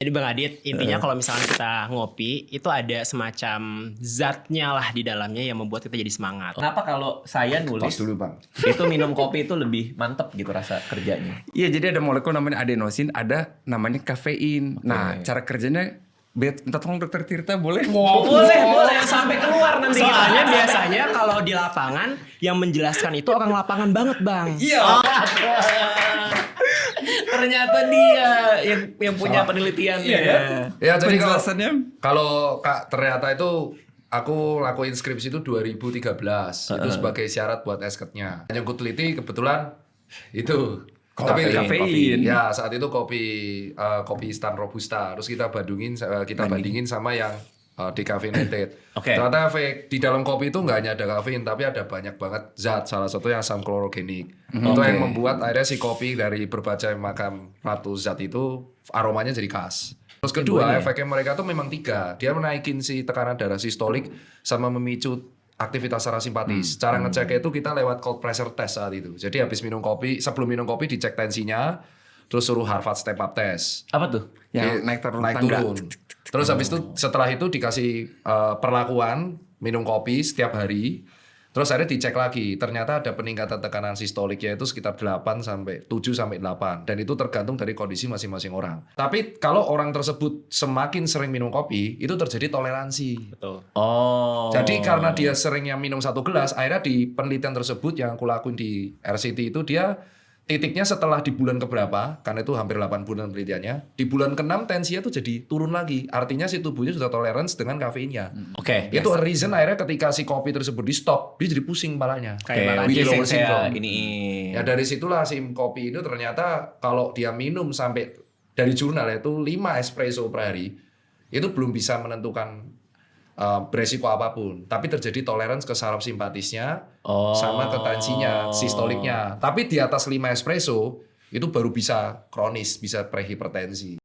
Jadi Bang Adit, intinya kalau misalnya kita ngopi, itu ada semacam zatnya lah di dalamnya yang membuat kita jadi semangat. Kenapa kalau saya Tos nulis dulu bang. itu minum kopi itu lebih mantep gitu rasa kerjanya? Iya, jadi ada molekul namanya adenosin, ada namanya kafein. Nah, cara kerjanya, minta tolong dokter Tirta boleh? Boleh sampai keluar nanti. Soalnya biasanya kalau di lapangan, yang menjelaskan itu orang lapangan banget Bang. Iya. Ternyata dia yang punya penelitiannya. Iya, kan? Ya jadi Penjelasannya. kalau Kak ternyata itu aku lakuin skripsi itu 2013 itu sebagai syarat buat esketnya. Yang aku teliti kebetulan itu Kafein. Ya saat itu kopi instan robusta. Terus kita bandingin sama yang decaffeinated. Oke. Ternyata di dalam kopi itu nggak hanya ada kafein tapi ada banyak banget zat. Salah satunya asam klorogenik. Itu yang membuat akhirnya si kopi dari berbagai macam ratus zat itu aromanya jadi khas. Terus kedua, efeknya mereka tuh memang 3. Dia menaikin si tekanan darah sistolik sama memicu aktivitas parasimpatis. Cara ngeceknya itu kita lewat cold pressure test saat itu. Jadi sebelum minum kopi dicek tensinya, terus suruh Harvard step up test. Apa tuh? Yang naik turun. Terus habis itu setelah itu dikasih perlakuan minum kopi setiap hari. Terus akhirnya dicek lagi, ternyata ada peningkatan tekanan sistoliknya itu sekitar 7 sampai 8 dan itu tergantung dari kondisi masing-masing orang. Tapi kalau orang tersebut semakin sering minum kopi, itu terjadi toleransi. Betul. Oh. Jadi karena dia seringnya minum 1 gelas, akhirnya di penelitian tersebut yang aku lakuin di RCT itu dia titiknya setelah di bulan keberapa, karena itu hampir 8 bulan penelitiannya, di bulan ke-6 tensinya tuh jadi turun lagi. Artinya si tubuhnya sudah tolerance dengan kafeinnya. Oke. Itu reason akhirnya ketika si kopi tersebut di stop, dia jadi pusing kepalanya. Kayak Wheel which is yang lower saya syndrome. ini. Ya dari situlah si kopi itu ternyata kalau dia minum sampai dari jurnal itu 5 espresso per hari, itu belum bisa menentukan beresiko apapun, tapi terjadi tolerance ke saraf simpatisnya sama ke tensinya, sistoliknya. Tapi di atas 5 espresso itu baru bisa kronis, bisa prehipertensi.